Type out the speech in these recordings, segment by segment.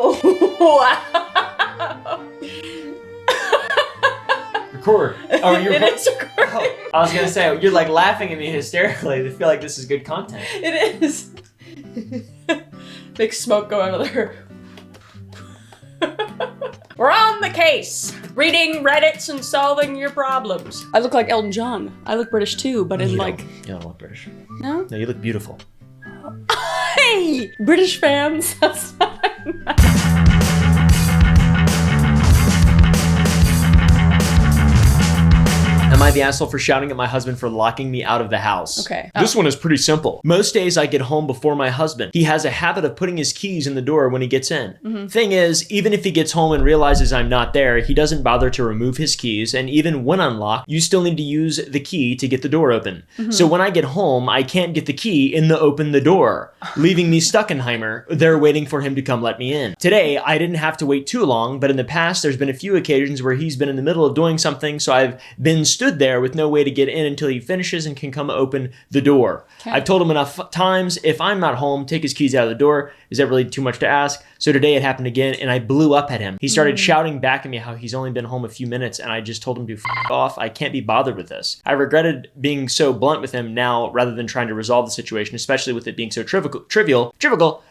Wow. Record. Oh, you're It is recording. Oh, I was gonna say, you're like laughing at me hysterically. I feel like this is good content. It is. Big smoke go out of there. We're on the case, reading Reddits and solving your problems. I look like Elton John. I look British too, but in like... You don't look British. No? No, you look beautiful. Hey! British fans. That's fine. Am I the asshole for shouting at my husband for locking me out of the house? Okay. This one is pretty simple. Most days I get home before my husband. He has a habit of putting his keys in the door when he gets in. Mm-hmm. Thing is, even if he gets home and realizes I'm not there, he doesn't bother to remove his keys. And even when unlocked, you still need to use the key to get the door open. Mm-hmm. So when I get home, I can't get the key in the open the door, leaving me Stuckenheimer there waiting for him to come let me in. Today, I didn't have to wait too long, but in the past, there's been a few occasions where he's been in the middle of doing something, so I've been stood there with no way to get in until he finishes and can come open the door. Okay. I've told him enough times, if I'm not home, take his keys out of the door. Is that really too much to ask? So today it happened again, and I blew up at him. He started shouting back at me how he's only been home a few minutes, and I just told him to f off. I can't be bothered with this. I regretted being so blunt with him now rather than trying to resolve the situation, especially with it being so trivial.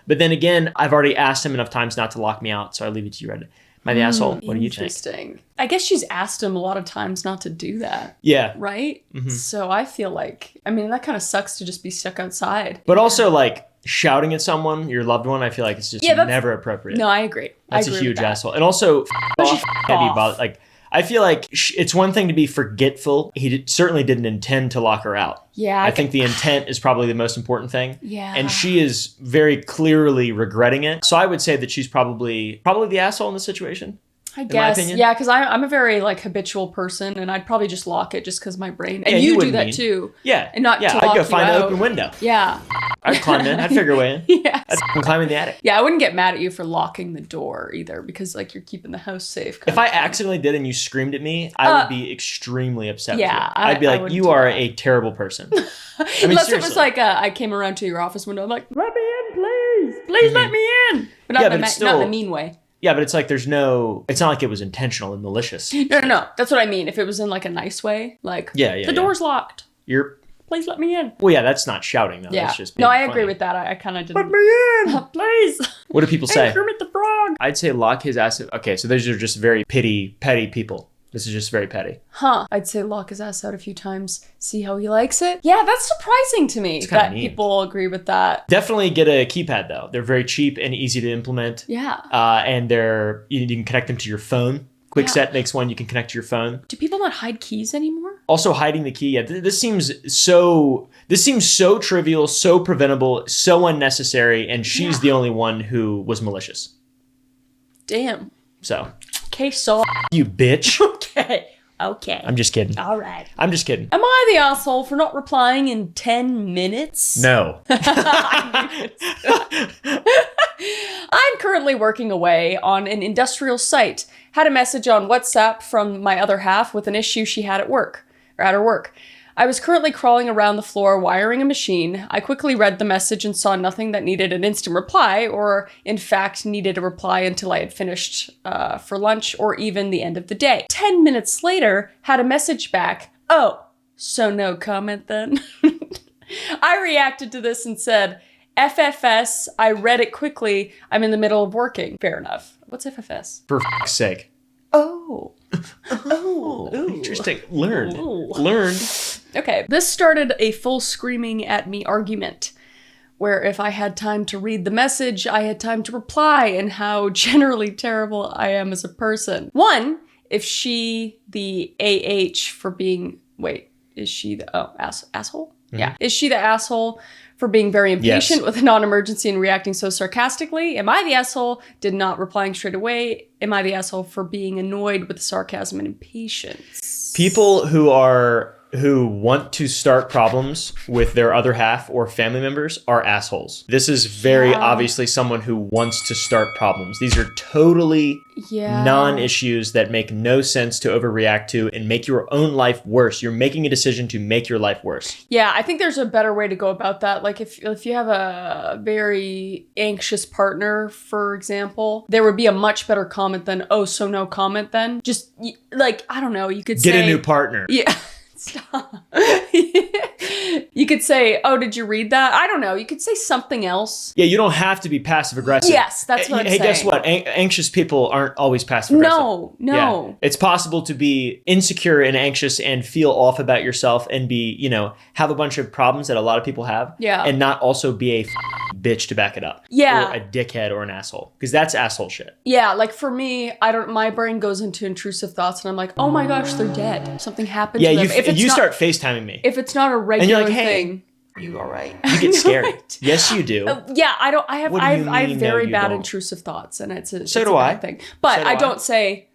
But then again, I've already asked him enough times not to lock me out, so I leave it to you, Reddit. Am I the asshole? What do you think? Interesting. I guess she's asked him a lot of times not to do that. Yeah. Right? Mm-hmm. So I feel like, I mean, that kind of sucks to just be stuck outside. But also, like, shouting at someone, your loved one, I feel like it's just never appropriate. No, I agree. That's I agree a huge with that. asshole. And also, can't be bothered. Like, I feel like it's one thing to be forgetful. He certainly didn't intend to lock her out. Yeah. I think the intent is probably the most important thing. Yeah. And she is very clearly regretting it. So I would say that she's probably the asshole in this situation. I in my guess. opinion. Yeah, because I'm a very like habitual person, and I'd probably just lock it just because my brain. And Yeah, you you do wouldn't that mean. too. Yeah. And not to I'd lock go you find an out. open window. Yeah. I'd climb in. I'd figure a way in. Yes. I'd climb in the attic. Yeah, I wouldn't get mad at you for locking the door either, because like you're keeping the house safe. If I accidentally did and you screamed at me, I would be extremely upset with you. I'd be I like, wouldn't you do are that. a terrible person. I mean, Unless seriously. it was like I came around to your office window, I'm like, let me in, please. Please let me in. But not, Yeah, in, but it's not in still- a mean way. Yeah, but it's like it's not like it was intentional and malicious. No. That's what I mean. If it was in like a nice way, like, the door's locked. Please let me in. Well, yeah, that's not shouting though. Yeah. That's just No, being I agree funny. with that. I kind of didn't. Let me in. Please. What do people say? Hey, Kermit the Frog. I'd say lock his ass. Okay, so those are just very petty people. This is just very petty. Huh. I'd say lock his ass out a few times, see how he likes it. Yeah, that's surprising to me kinda that mean. people agree with that. Definitely get a keypad though. They're very cheap and easy to implement. Yeah. And you can connect them to your phone. Quickset makes one you can connect to your phone. Do people not hide keys anymore? Also hiding the key. Yeah, this seems so trivial, so preventable, so unnecessary, and she's the only one who was malicious. Damn. So. Okay, so. You bitch. Okay. I'm just kidding. All right. I'm just kidding. Am I the asshole for not replying in 10 minutes? No. I'm currently working away on an industrial site. Had a message on WhatsApp from my other half with an issue she had at work. I was currently crawling around the floor wiring a machine. I quickly read the message and saw nothing that needed an instant reply, or in fact needed a reply until I had finished for lunch or even the end of the day. 10 minutes later, had a message back. Oh, so no comment then? I reacted to this and said, FFS, I read it quickly. I'm in the middle of working. Fair enough. What's FFS? For f***'s sake. Oh. Interesting. Learned. Okay. This started a full screaming at me argument, where if I had time to read the message, I had time to reply, and how generally terrible I am as a person. One, if she the AH for being, is she the, asshole? Mm-hmm. Yeah. Is she the asshole for being very impatient with a non-emergency and reacting so sarcastically? Am I the asshole? Did not replying straight away? Am I the asshole for being annoyed with the sarcasm and impatience? People who are who want to start problems with their other half or family members are assholes. This is very obviously someone who wants to start problems. These are totally non-issues that make no sense to overreact to and make your own life worse. You're making a decision to make your life worse. Yeah, I think there's a better way to go about that. Like if you have a very anxious partner, for example, there would be a much better comment than, oh, so no comment then. Just like, I don't know, you could say... Get a new partner. Yeah. Stop. You could say, oh, did you read that? I don't know. You could say something else. Yeah, you don't have to be passive aggressive. Yes, that's what I'm saying. Hey, guess what? Anxious people aren't always passive aggressive. No. Yeah. It's possible to be insecure and anxious and feel off about yourself and be, have a bunch of problems that a lot of people have. Yeah. And not also be a bitch to back it up. Yeah. Or a dickhead or an asshole. Because that's asshole shit. Yeah, like for me, my brain goes into intrusive thoughts and I'm like, oh my gosh, they're dead. Something happened to them. You start FaceTiming me. If it's not a regular and you're like, hey, thing. Are you all right? You get scared. Right. Yes, you do. Yeah, I have very bad don't? intrusive thoughts, and it's a bad thing. But I don't say,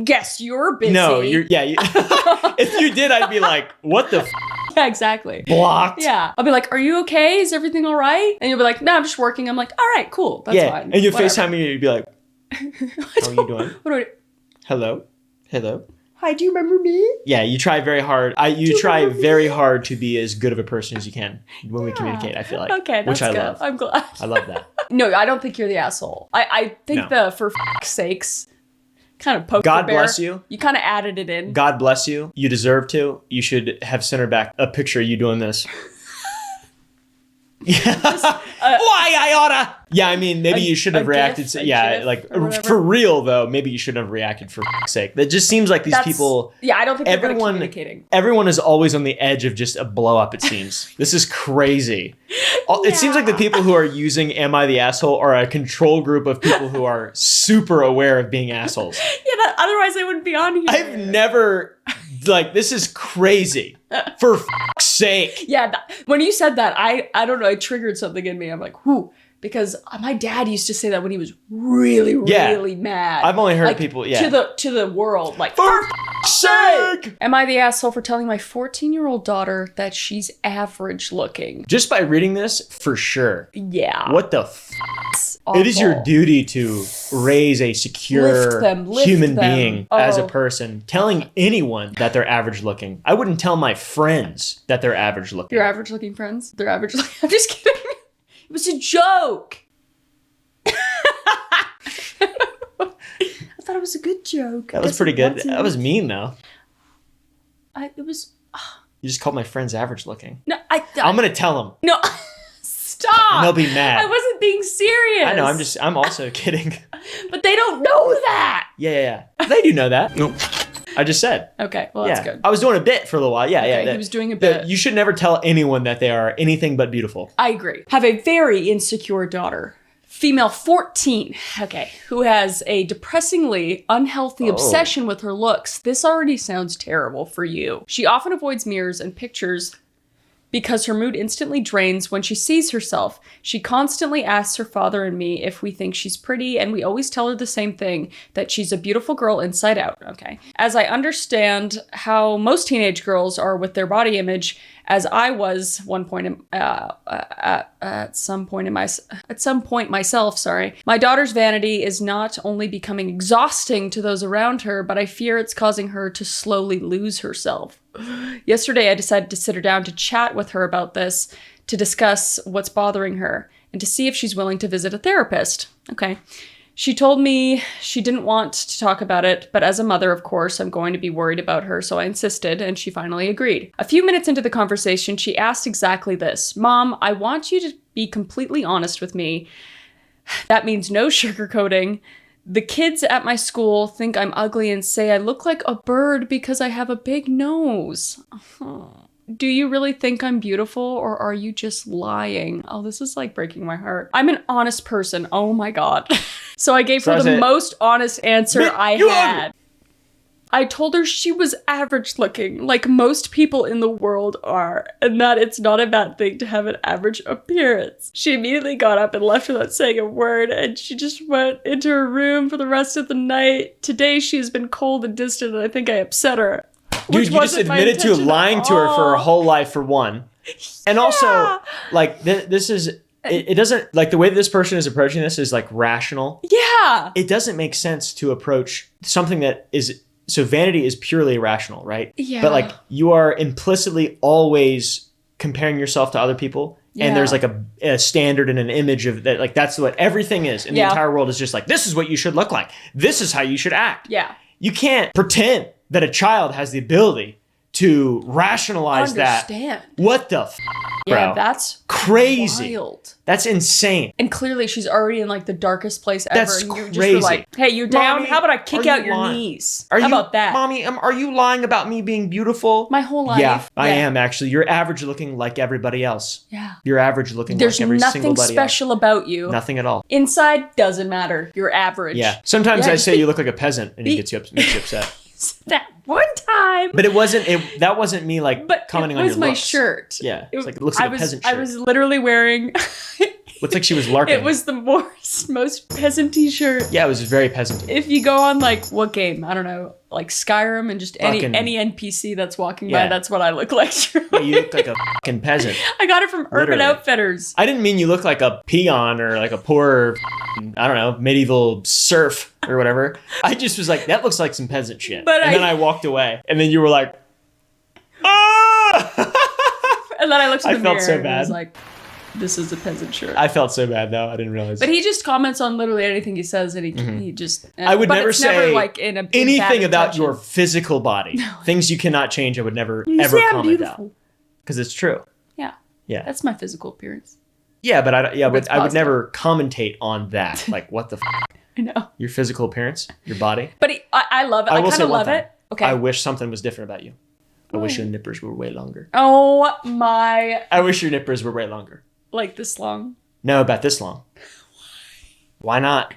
guess you're busy. No, if you did, I'd be like, what the Yeah, exactly. Blocked. Yeah. I'll be like, are you okay? Is everything all right? And you'll be like, no, I'm just working. I'm like, all right, cool. That's fine. And you FaceTime me and you'd be like, how are you doing? What do I do? Hello? Hi, do you remember me? Yeah, you try very hard. You try very hard to be as good of a person as you can when we communicate, I feel like. Okay, that's good. Love. I'm glad. I love that. No, I don't think you're the asshole. I think for f***'s sakes, kind of poke God the bear. bless you. You kind of added it in. God bless you. You deserve to. You should have sent her back a picture of you doing this. Why I oughta? Yeah, I mean, maybe you should have reacted. For real though, maybe you shouldn't have reacted for f***'s sake. That just seems like these people. Yeah, I don't think they're good at communicating. Everyone is always on the edge of just a blow up. It seems this is crazy. It seems like the people who are using "Am I the asshole?" are a control group of people who are super aware of being assholes. Yeah, otherwise I wouldn't be on here. I've never. This is crazy. For f***'s sake. Yeah, when you said that, I don't know, it triggered something in me. I'm like, whoo. Because my dad used to say that when he was really, really mad. I've only heard people, to the world, like, for f***'s sake! Am I the asshole for telling my 14-year-old daughter that she's average looking? Just by reading this, for sure. Yeah. What the f***? It is your duty to raise a secure human being as a person. Telling anyone that they're average looking. I wouldn't tell my friends that they're average looking. Your average looking friends? They're average looking. I'm just kidding. It was a joke. I thought it was a good joke. That was pretty good. That was mean though. It was. You just called my friends average looking. No, I'm gonna tell them. No. Stop! And they'll be mad. I wasn't being serious. I know. I'm also kidding. But they don't know that. Yeah. They do know that. Nope. I just said. Okay. Well, that's good. I was doing a bit for a little while. Yeah. He was doing a bit. You should never tell anyone that they are anything but beautiful. I agree. Have a very insecure daughter. Female 14. Okay. Who has a depressingly unhealthy obsession with her looks. This already sounds terrible for you. She often avoids mirrors and pictures because her mood instantly drains when she sees herself. She constantly asks her father and me if we think she's pretty, and we always tell her the same thing, that she's a beautiful girl inside out. Okay. As I understand how most teenage girls are with their body image, as I was at some point myself, sorry. My daughter's vanity is not only becoming exhausting to those around her, but I fear it's causing her to slowly lose herself. Yesterday, I decided to sit her down to chat with her about this, to discuss what's bothering her, and to see if she's willing to visit a therapist. Okay. She told me she didn't want to talk about it, but as a mother, of course, I'm going to be worried about her, so I insisted, and she finally agreed. A few minutes into the conversation, she asked exactly this. Mom, I want you to be completely honest with me. That means no sugarcoating. The kids at my school think I'm ugly and say I look like a bird because I have a big nose. Do you really think I'm beautiful, or are you just lying? Oh, this is like breaking my heart. I'm an honest person. Oh my God. So I gave her the most honest answer I had. I told her she was average looking, like most people in the world are, and that it's not a bad thing to have an average appearance. She immediately got up and left without saying a word, and she just went into her room for the rest of the night. Today she has been cold and distant, and I think I upset her. Dude, you just wasn't my admitted to intention lying at to her for her all. whole life for one. And also, like, this is, it doesn't, like, the way that this person is approaching this is, like, rational. Yeah. It doesn't make sense to approach something that is, so vanity is purely irrational, right? Yeah. But, like, you are implicitly always comparing yourself to other people. And there's like a standard and an image of that, like that's what everything is. And the entire world is just like, this is what you should look like. This is how you should act. Yeah. You can't pretend that a child has the ability to rationalize that. What the bro? Yeah, that's crazy. Wild. That's insane. And clearly she's already in like the darkest place ever. That's and you crazy. just were like, hey, you down? Mommy, how about I kick out your lying? knees? How about that? Mommy, are you lying about me being beautiful? My whole life. Yeah, I am actually. You're average looking like everybody else. Yeah. You're average looking There's like every single nothing special about you. Nothing at all. Inside doesn't matter. You're average. Yeah. Sometimes I say you look like a peasant and it makes you upset. That one time. But that wasn't me like commenting on your looks. It was my shirt. Yeah. It's like it looks like a peasant shirt. I was literally wearing looks like she was LARPing. It was the most peasant-y shirt. Yeah, it was very peasant. If you go on like what game? I don't know, like Skyrim and just any NPC that's walking by, that's what I look like. Yeah, you look like a fucking peasant. I got it from Urban Outfitters. I didn't mean you look like a peon or like a poor, I don't know, medieval serf or whatever. I just was like, that looks like some peasant shit. And then I walked away. And then you were like, ah! And then I looked in the mirror felt so and bad. was like, this is a peasant shirt. I felt so bad though. I didn't realize. But he just comments on literally anything he says, and he just. I would never say like in anything about your physical body. No. Things you cannot change. I would never ever comment out because it's true. Yeah. Yeah. That's my physical appearance. Yeah, but I would never commentate on that. Like what the. I know. Your physical appearance, your body. But I love it. I kind of love it. Okay. I wish something was different about you. I wish your nippers were way longer. Oh my. I wish your nippers were way longer. Like this long? No, about this long. Why not?